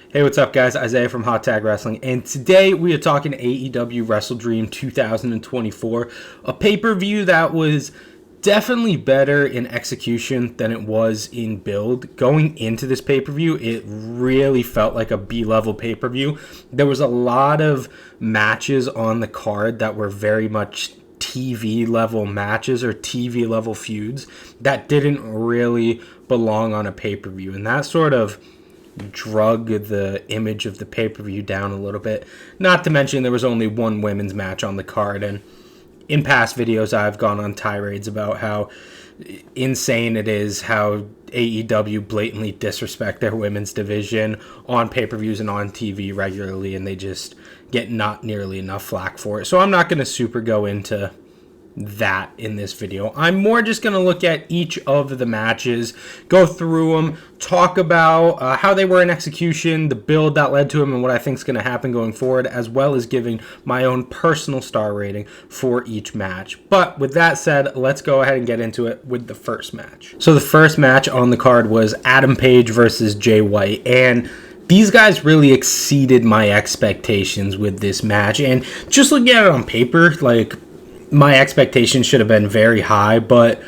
Hey, what's up, guys? Isaiah from Hot Tag Wrestling, and today we are talking AEW Wrestledream 2024, a pay-per-view that was definitely better in execution than it was in build. Going into this pay-per-view, it really felt like a B-level pay-per-view. There was a lot of matches on the card that were very much TV-level matches or TV-level feuds that didn't really belong on a pay-per-view, and that sort of drug the image of the pay-per-view down a little bit. Not to mention there was only one women's match on the card, and in past videos I've gone on tirades about how insane it is how AEW blatantly disrespect their women's division on pay-per-views and on TV regularly, and they just get not nearly enough flack for it. So I'm not going to super go into that in this video. I'm more just going to look at each of the matches, go through them, talk about how they were in execution, the build that led to them, and what I think is going to happen going forward, as well as giving my own personal star rating for each match. But with that said, let's go ahead and get into it with the first match. So the first match on the card was Adam Page versus Jay White, and these guys really exceeded my expectations with this match. And just looking at it on paper, like, my expectations should have been very high, but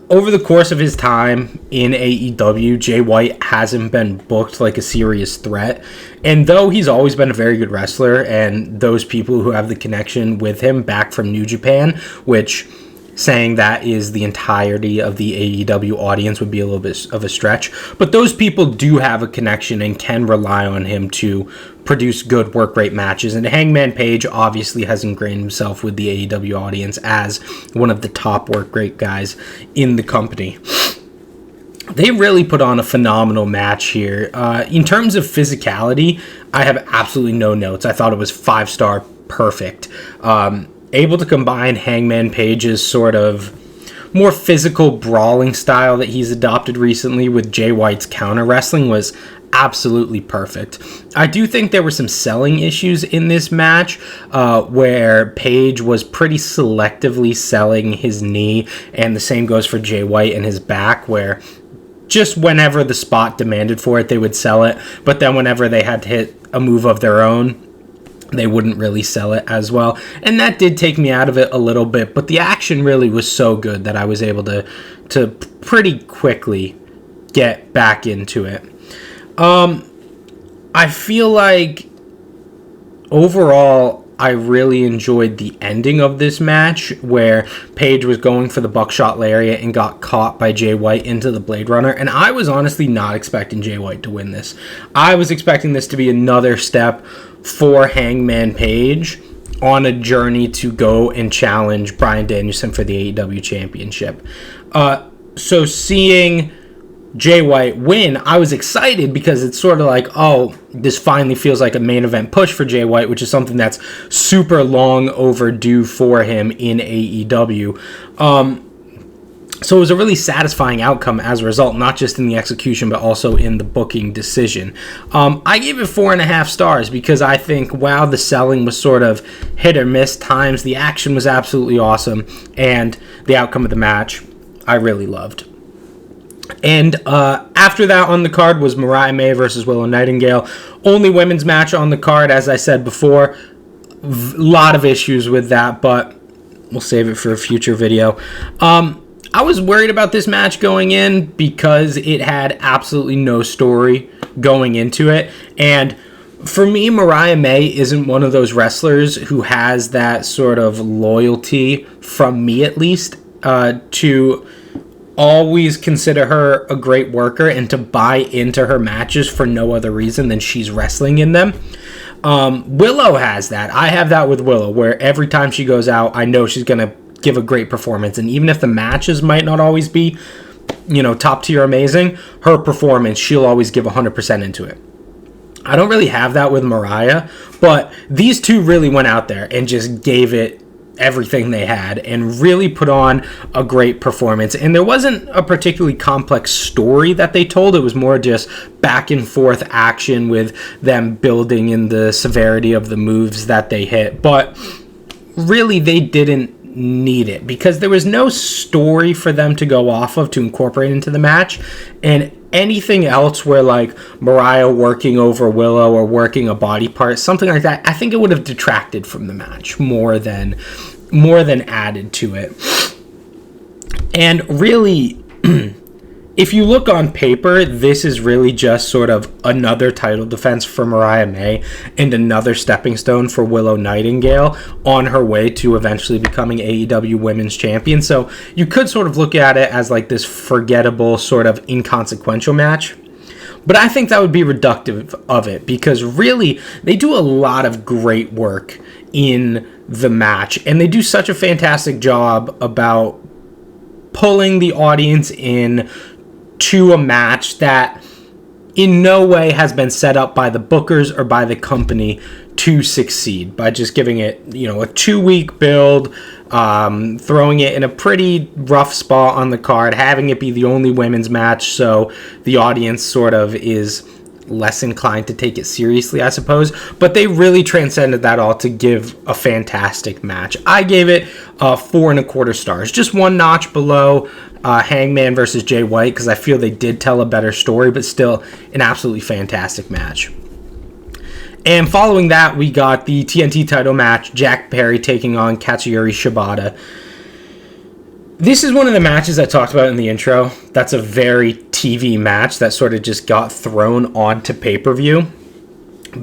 over the course of his time in AEW, Jay White hasn't been booked like a serious threat. And though he's always been a very good wrestler, and those people who have the connection with him back from New Japan, which saying that is the entirety of the AEW audience would be a little bit of a stretch, but those people do have a connection and can rely on him to produce good work rate matches. And Hangman Page obviously has ingrained himself with the AEW audience as one of the top work rate guys in the company. They really put on a phenomenal match here. In terms of physicality, I have absolutely no notes. I thought it was 5-star perfect. Able to combine Hangman Page's sort of more physical brawling style that he's adopted recently with Jay White's counter wrestling was absolutely perfect. I do think there were some selling issues in this match where Page was pretty selectively selling his knee, and the same goes for Jay White and his back, where just whenever the spot demanded for it, they would sell it, but then whenever they had to hit a move of their own, they wouldn't really sell it as well. And that did take me out of it a little bit, but the action really was so good that I was able to pretty quickly get back into it. I feel like overall I really enjoyed the ending of this match, where Page was going for the buckshot lariat and got caught by Jay White into the Blade Runner. And I was honestly not expecting Jay White to win this. I was expecting this to be another step for Hangman Page on a journey to go and challenge Bryan Danielson for the AEW Championship. So seeing Jay White win, I was excited because it's sort of like, oh, this finally feels like a main event push for Jay White, which is something that's super long overdue for him in AEW. So it was a really satisfying outcome as a result, not just in the execution, but also in the booking decision. I gave it 4.5 stars because I think, wow, the selling was sort of hit or miss times. The action was absolutely awesome, and the outcome of the match I really loved. And after that on the card was Mariah May versus Willow Nightingale. Only women's match on the card, as I said before. A lot of issues with that, but we'll save it for a future video. I was worried about this match going in because it had absolutely no story going into it. And for me, Mariah May isn't one of those wrestlers who has that sort of loyalty, from me at least, to always consider her a great worker and to buy into her matches for no other reason than she's wrestling in them. Willow has that. I have that with Willow, where every time she goes out, I know she's going to give a great performance. And even if the matches might not always be, top tier amazing, her performance, she'll always give 100% into it. I don't really have that with Mariah, but these two really went out there and just gave it everything they had and really put on a great performance. And there wasn't a particularly complex story that they told. It was more just back and forth action with them building in the severity of the moves that they hit. But really, they didn't need it because there was no story for them to go off of to incorporate into the match, and anything else where like Mariah working over Willow or working a body part, something like that, I think it would have detracted from the match more than added to it. And really, if you look on paper, this is really just sort of another title defense for Mariah May and another stepping stone for Willow Nightingale on her way to eventually becoming AEW Women's Champion. So you could sort of look at it as like this forgettable, sort of inconsequential match. But I think that would be reductive of it because really they do a lot of great work in the match. And they do such a fantastic job about pulling the audience in to a match that in no way has been set up by the bookers or by the company to succeed by just giving it, a 2-week build, throwing it in a pretty rough spot on the card, having it be the only women's match so the audience sort of is less inclined to take it seriously, I suppose. But they really transcended that all to give a fantastic match. I gave it 4.25 stars, just one notch below Hangman versus Jay White because I feel they did tell a better story, but still an absolutely fantastic match. And following that, we got the TNT title match, Jack Perry taking on Katsuyori Shibata. This is one of the matches I talked about in the intro. That's a very TV match that sort of just got thrown onto pay-per-view.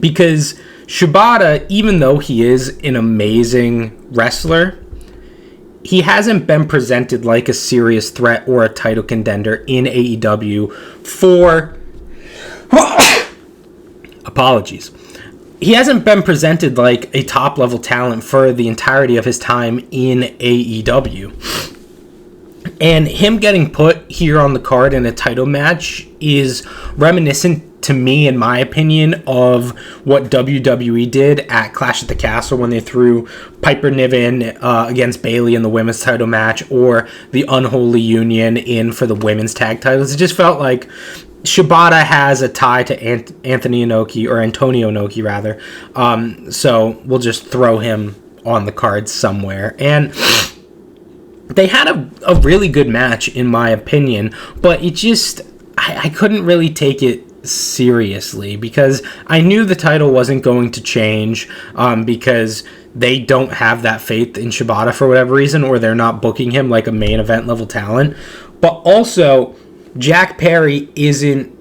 Because Shibata, even though he is an amazing wrestler, he hasn't been presented like a serious threat or a title contender in AEW for... Apologies. He hasn't been presented like a top-level talent for the entirety of his time in AEW. And him getting put here on the card in a title match is reminiscent to me, in my opinion, of what WWE did at Clash at the Castle when they threw Piper Niven against Bayley in the women's title match, or the Unholy Union in for the women's tag titles. It just felt like Shibata has a tie to Antonio Inoki rather. So we'll just throw him on the card somewhere. And they had a really good match, in my opinion, but it just, I couldn't really take it seriously because I knew the title wasn't going to change because they don't have that faith in Shibata for whatever reason, or they're not booking him like a main event level talent. But also, Jack Perry isn't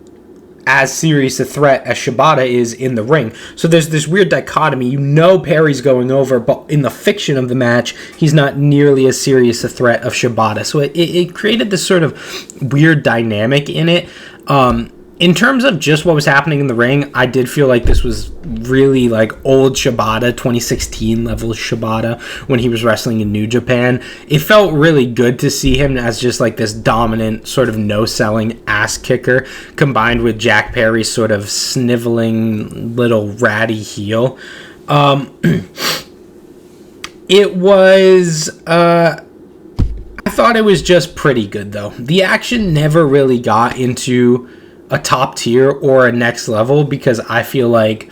as serious a threat as Shibata is in the ring. So there's this weird dichotomy. Perry's going over, but in the fiction of the match, he's not nearly as serious a threat of Shibata. So it created this sort of weird dynamic in it. In terms of just what was happening in the ring, I did feel like this was really like old Shibata, 2016 level Shibata when he was wrestling in New Japan. It felt really good to see him as just like this dominant sort of no-selling ass kicker combined with Jack Perry's sort of sniveling little ratty heel. It was... I thought it was just pretty good though. The action never really got into a top tier or a next level because I feel like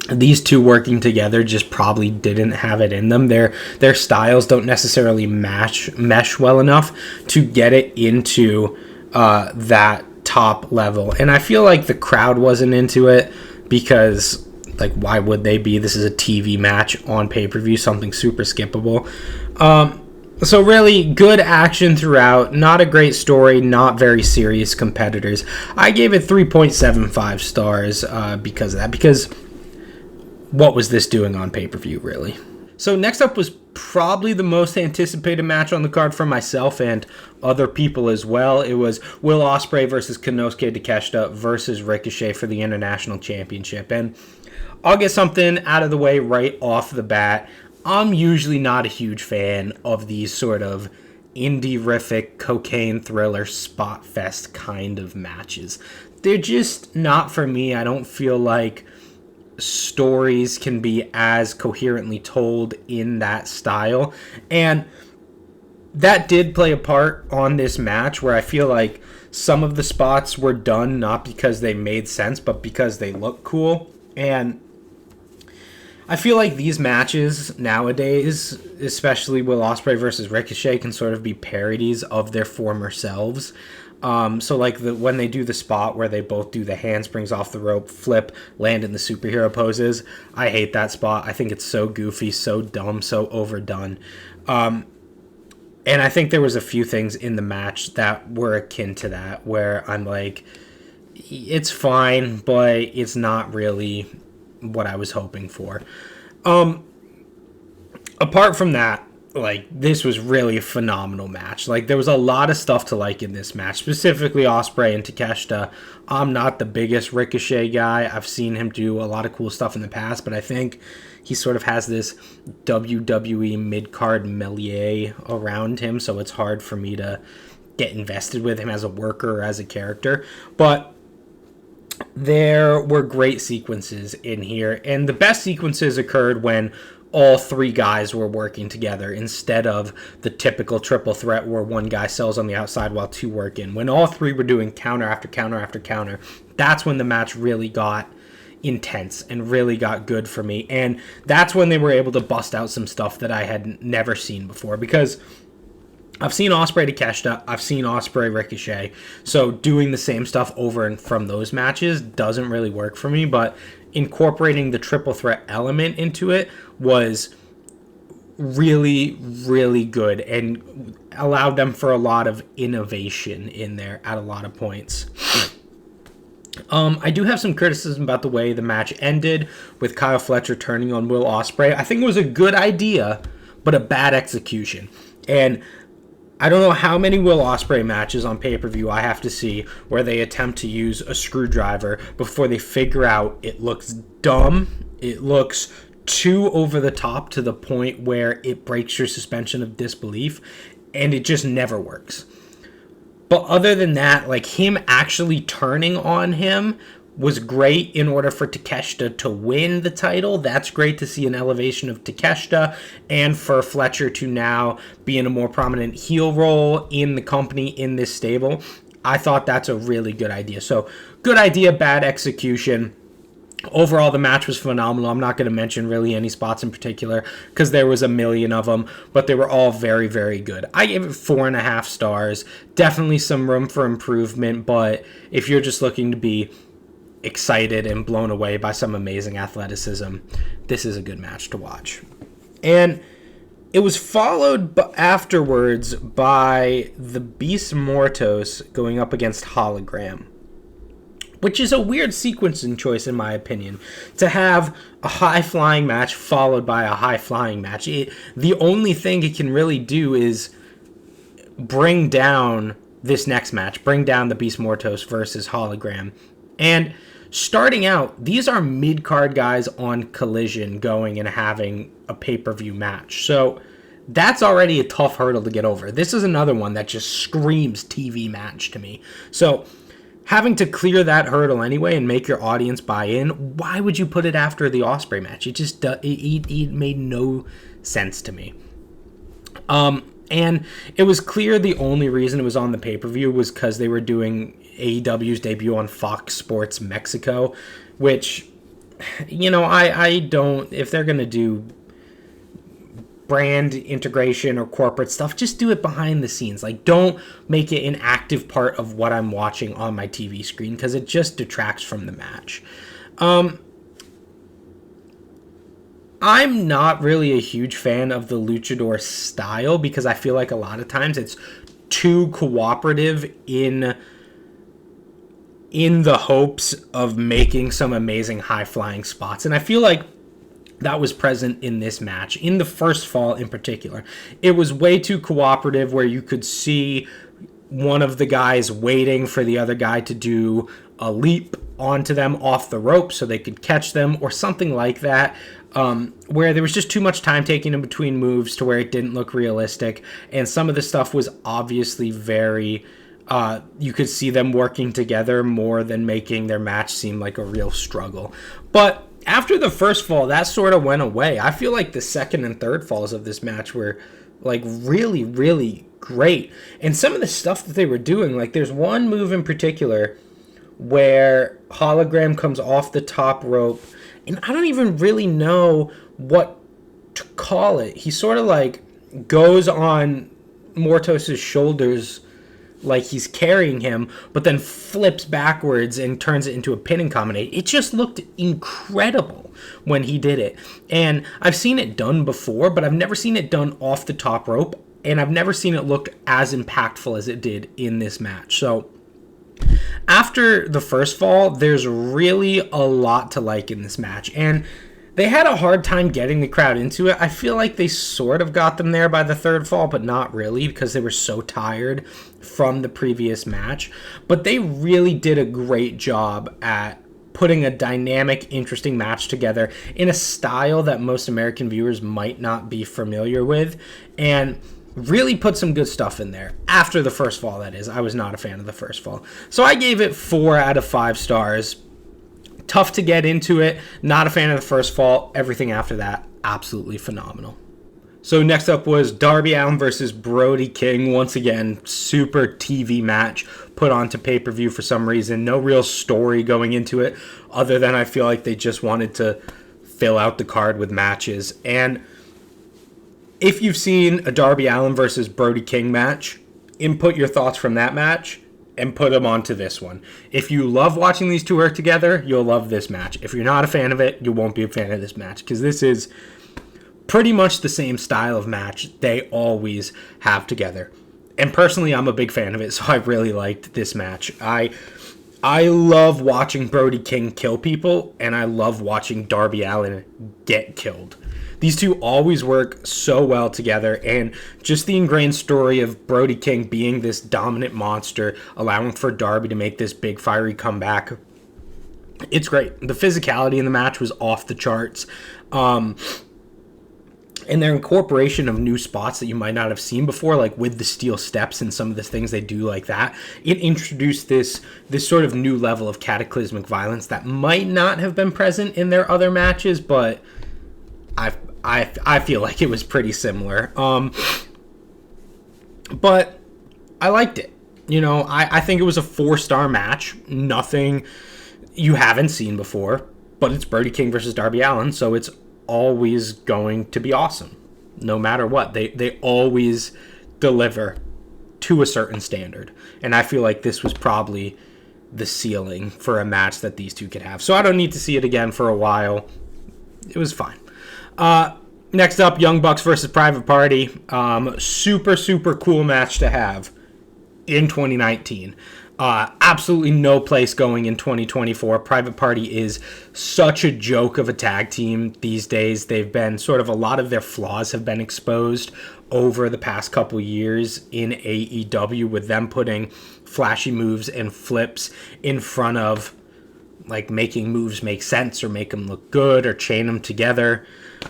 these two working together just probably didn't have it in them. Their styles don't necessarily mesh well enough to get it into that top level. And I feel like the crowd wasn't into it because, like, why would they be? This is a TV match on pay-per-view, something super skippable. So really good action throughout, not a great story, not very serious competitors. I gave it 3.75 stars because of that, because what was this doing on pay-per-view, really? So next up was probably the most anticipated match on the card for myself and other people as well. It was Will Ospreay versus Konosuke Takeshita versus Ricochet for the International Championship. And I'll get something out of the way right off the bat. I'm usually not a huge fan of these sort of indie-rific, cocaine thriller, spot fest kind of matches. They're just not for me. I don't feel like stories can be as coherently told in that style. And that did play a part on this match where I feel like some of the spots were done not because they made sense, but because they look cool. And I feel like these matches nowadays, especially Will Ospreay versus Ricochet, can sort of be parodies of their former selves. So like when they do the spot where they both do the handsprings off the rope, flip, land in the superhero poses, I hate that spot. I think it's so goofy, so dumb, so overdone. And I think there was a few things in the match that were akin to that, where I'm like, it's fine, but it's not really what I was hoping for. Apart from that, like, this was really a phenomenal match. Like, there was a lot of stuff to like in this match, specifically Ospreay and Takeshita. I'm not the biggest Ricochet guy. I've seen him do a lot of cool stuff in the past, but I think he sort of has this WWE mid-card milieu around him, so it's hard for me to get invested with him as a worker or as a character. But there were great sequences in here, and the best sequences occurred when all three guys were working together instead of the typical triple threat where one guy sells on the outside while two work in. When all three were doing counter after counter after counter, that's when the match really got intense and really got good for me. And that's when they were able to bust out some stuff that I had never seen before, because I've seen Ospreay Takeshita, I've seen Ospreay Ricochet, so doing the same stuff over and from those matches doesn't really work for me, but incorporating the triple threat element into it was really, really good and allowed them for a lot of innovation in there at a lot of points. I do have some criticism about the way the match ended with Kyle Fletcher turning on Will Ospreay. I think it was a good idea, but a bad execution. And I don't know how many Will Ospreay matches on pay-per-view I have to see where they attempt to use a screwdriver before they figure out it looks dumb, it looks too over the top to the point where it breaks your suspension of disbelief, and it just never works. But other than that, like, him actually turning on him was great in order for Takeshita to win the title. That's great to see an elevation of Takeshita, and for Fletcher to now be in a more prominent heel role in the company, in this stable. I thought that's a really good idea. So, good idea, bad execution. Overall, the match was phenomenal. I'm not going to mention really any spots in particular because there was a million of them, but they were all very, very good. I gave it 4.5 stars. Definitely some room for improvement, but if you're just looking to be excited and blown away by some amazing athleticism, this is a good match to watch. And it was followed afterwards by the Beast Mortos going up against Hologram, which is a weird sequencing choice in my opinion, to have a high-flying match followed by a high-flying match. The only thing it can really do is bring down this next match, bring down the Beast Mortos versus Hologram. And starting out, these are mid-card guys on Collision going and having a pay-per-view match. So that's already a tough hurdle to get over. This is another one that just screams TV match to me. So having to clear that hurdle anyway and make your audience buy in, why would you put it after the Ospreay match? It just it made no sense to me. And it was clear the only reason it was on the pay-per-view was because they were doing AEW's debut on Fox Sports Mexico, which, you know, I don't, if they're going to do brand integration or corporate stuff, just do it behind the scenes. Like, don't make it an active part of what I'm watching on my TV screen, because it just detracts from the match. I'm not really a huge fan of the luchador style because I feel like a lot of times it's too cooperative in the hopes of making some amazing high-flying spots. And I feel like that was present in this match, in the first fall in particular. It was way too cooperative where you could see one of the guys waiting for the other guy to do a leap onto them off the rope so they could catch them or something like that, where there was just too much time taken in between moves to where it didn't look realistic. And some of the stuff was obviously very... you could see them working together more than making their match seem like a real struggle. But after the first fall, that sort of went away. I feel like the second and third falls of this match were like really, really great. And some of the stuff that they were doing, like there's one move in particular where Hologram comes off the top rope And I don't even really know what to call it. He sort of like goes on Mortos' shoulders like he's carrying him, but then flips backwards and turns it into a pinning combination. It just looked incredible when he did it. And I've seen it done before, but I've never seen it done off the top rope, and I've never seen it look as impactful as it did in this match. So after the first fall, there's really a lot to like in this match, and they had a hard time getting the crowd into it. I feel like they sort of got them there by the third fall, but not really, because they were so tired from the previous match. But they really did a great job at putting a dynamic, interesting match together in a style that most American viewers might not be familiar with, and really put some good stuff in there. After the first fall, that is. I was not a fan of the first fall. So I gave it 4 out of 5 stars. Tough to get into it. Not a fan of the first fall. Everything after that, absolutely phenomenal. So next up was Darby Allin versus Brody King. Once again, super TV match put onto pay-per-view for some reason. No real story going into it, other than I feel like they just wanted to fill out the card with matches. And if you've seen a Darby Allin versus Brody King match, input your thoughts from that match and put them onto this one. If you love watching these two work together, you'll love this match. If you're not a fan of it, you won't be a fan of this match, because this is pretty much the same style of match they always have together. And personally, I'm a big fan of it, so I really liked this match. I love watching Brody King kill people, and I love watching Darby Allin get killed. These two always work so well together, and just the ingrained story of Brody King being this dominant monster, allowing for Darby to make this big fiery comeback. It's great. The physicality in the match was off the charts. And their incorporation of new spots that you might not have seen before, like with the steel steps and some of the things they do like that, it introduced this sort of new level of cataclysmic violence that might not have been present in their other matches, but I feel like it was pretty similar. But I liked it. You know, I think it was a 4-star match. Nothing you haven't seen before, but it's Brody King versus Darby Allin, so it's always going to be awesome. No matter what. They always deliver to a certain standard. And I feel like this was probably the ceiling for a match that these two could have. So I don't need to see it again for a while. It was fine. Next up, Young Bucks versus Private Party. Super, super cool match to have in 2019. Absolutely no place going in 2024. Private Party is such a joke of a tag team these days. They've been sort of, a lot of their flaws have been exposed over the past couple years in AEW, with them putting flashy moves and flips in front of, like, making moves make sense or make them look good or chain them together.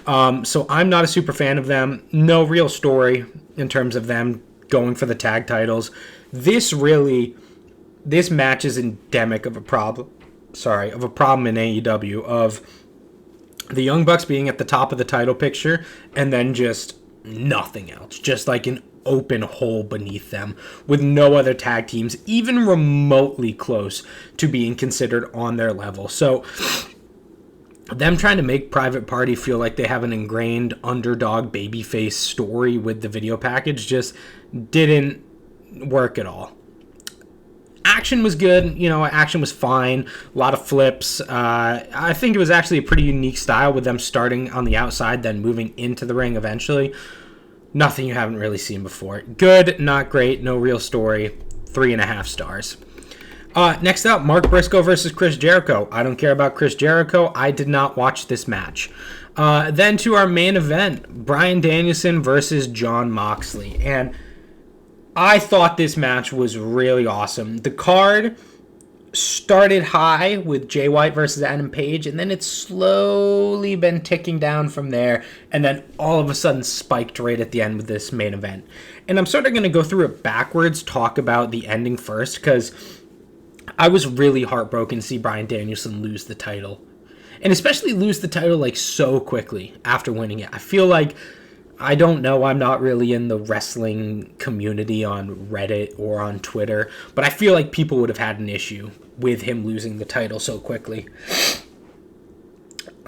So I'm not a super fan of them. No real story in terms of them going for the tag titles. This match is endemic of a problem. Of a problem in AEW, of the Young Bucks being at the top of the title picture and then just nothing else. Just like an open hole beneath them, with no other tag teams even remotely close to being considered on their level. So them trying to make Private Party feel like they have an ingrained underdog babyface story with the video package just didn't work at all. Action was good, action was fine, a lot of flips. I think it was actually a pretty unique style, with them starting on the outside, then moving into the ring eventually. Nothing you haven't really seen before. Good, not great, no real story. 3.5 stars. Next up, Mark Briscoe versus Chris Jericho. I don't care about Chris Jericho. I did not watch this match. Then to our main event, Bryan Danielson versus Jon Moxley. And I thought this match was really awesome. The card started high with Jay White versus Adam Page, and then it's slowly been ticking down from there, and then all of a sudden spiked right at the end with this main event. And I'm sort of going to go through it backwards, talk about the ending first, because I was really heartbroken to see Bryan Danielson lose the title. And especially lose the title like so quickly after winning it. I feel like, I don't know, I'm not really in the wrestling community on Reddit or on Twitter, but I feel like people would have had an issue with him losing the title so quickly.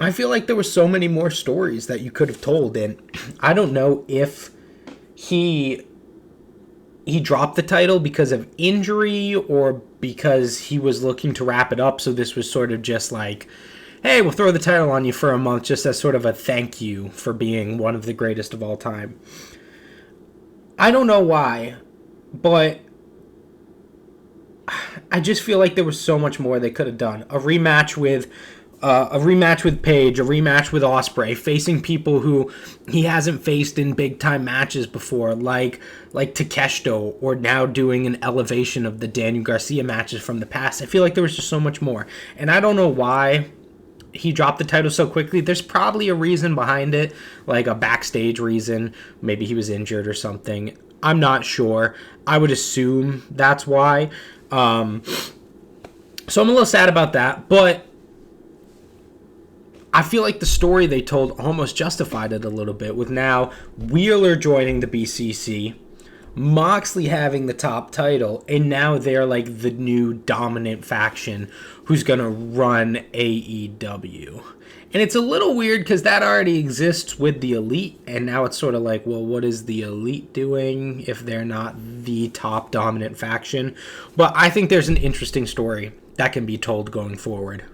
I feel like there were so many more stories that you could have told, and I don't know if he dropped the title because of injury or because he was looking to wrap it up, so this was sort of just like, hey, we'll throw the title on you for a month just as sort of a thank you for being one of the greatest of all time. I don't know why, but I just feel like there was so much more they could have done. A rematch with Paige, a rematch with Ospreay, facing people who he hasn't faced in big time matches before, like Takeshita, or now doing an elevation of the Daniel Garcia matches from the past. I feel like there was just so much more, and I don't know why he dropped the title so quickly. There's probably a reason behind it, like a backstage reason. Maybe he was injured or something. I'm not sure. I would assume that's why. So I'm a little sad about that, but I feel like the story they told almost justified it a little bit, with now Wheeler joining the BCC, Moxley having the top title, and now they're like the new dominant faction who's going to run AEW. And it's a little weird because that already exists with the Elite, and now it's sort of like, well, what is the Elite doing if they're not the top dominant faction? But I think there's an interesting story that can be told going forward.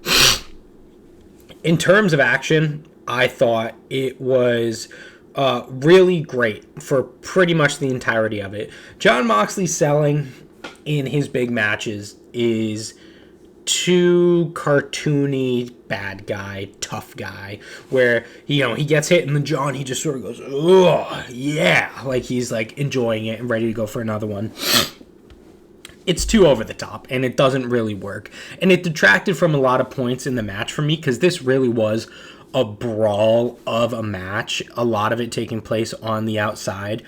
In terms of action, I thought it was really great for pretty much the entirety of it. Jon Moxley selling in his big matches is too cartoony, bad guy, tough guy, where he gets hit in the jaw and he just sort of goes, oh yeah, like he's like enjoying it and ready to go for another one. It's too over the top, and it doesn't really work, and it detracted from a lot of points in the match for me, because this really was a brawl of a match, a lot of it taking place on the outside.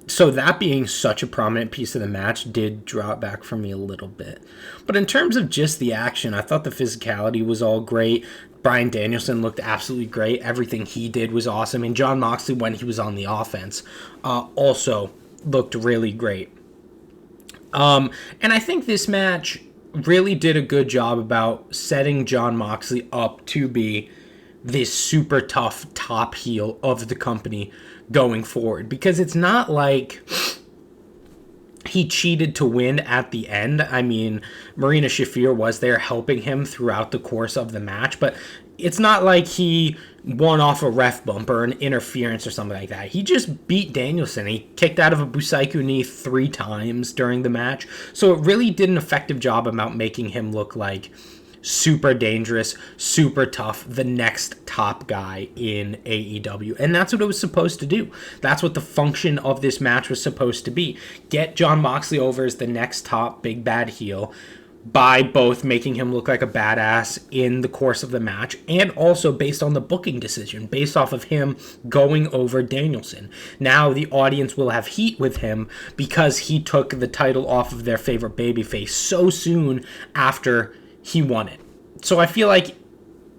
So that being such a prominent piece of the match did draw it back for me a little bit. But in terms of just the action, I thought the physicality was all great. Bryan Danielson looked absolutely great. Everything he did was awesome. And Jon Moxley, when he was on the offense, also looked really great. And I think this match really did a good job about setting Jon Moxley up to be this super tough top heel of the company going forward, because it's not like he cheated to win at the end. I mean, Marina Shafir was there helping him throughout the course of the match, but it's not like he won off a ref bump or an interference or something like that. He just beat Danielson. He kicked out of a Busaiku knee 3 times during the match. So it really did an effective job about making him look like super dangerous, super tough, the next top guy in AEW. And that's what it was supposed to do. That's what the function of this match was supposed to be. Get Jon Moxley over as the next top big bad heel by both making him look like a badass in the course of the match, and also based on the booking decision, based off of him going over Danielson. Now the audience will have heat with him because he took the title off of their favorite babyface so soon after he won it. So I feel like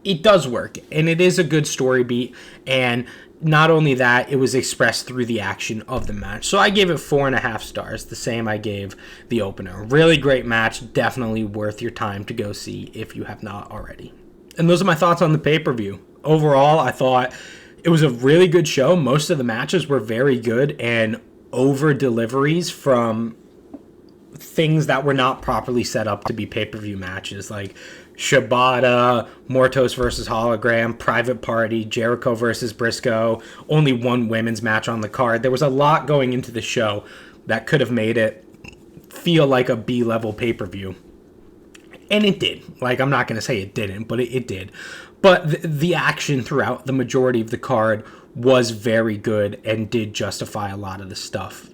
it does work, and it is a good story beat, and not only that, it was expressed through the action of the match. So I gave it 4.5 stars, the same I gave the opener. Really great match, definitely worth your time to go see if you have not already. And those are my thoughts on the pay-per-view. Overall, I thought it was a really good show. Most of the matches were very good, and over deliveries from things that were not properly set up to be pay-per-view matches, like Shibata, Mortos versus Hologram, Private Party, Jericho versus Briscoe, only one women's match on the card. There was a lot going into the show that could have made it feel like a B-level pay-per-view. And it did. Like, I'm not going to say it didn't, but it did. But the action throughout the majority of the card was very good and did justify a lot of the stuff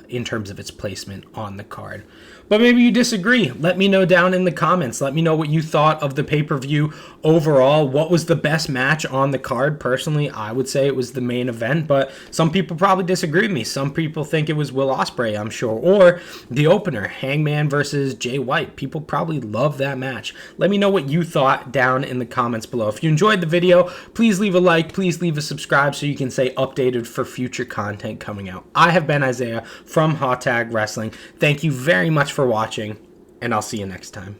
in terms of its placement on the card. But maybe you disagree. Let me know down in the comments. Let me know what you thought of the pay-per-view overall. What was the best match on the card? Personally, I would say it was the main event, but some people probably disagree with me. Some people think it was Will Ospreay, I'm sure, or the opener, Hangman versus Jay White. People probably love that match. Let me know what you thought down in the comments below. If you enjoyed the video, please leave a like, please leave a subscribe so you can stay updated for future content coming out. I have been Isaiah from Hot Tag Wrestling. Thank you very much for watching, and I'll see you next time.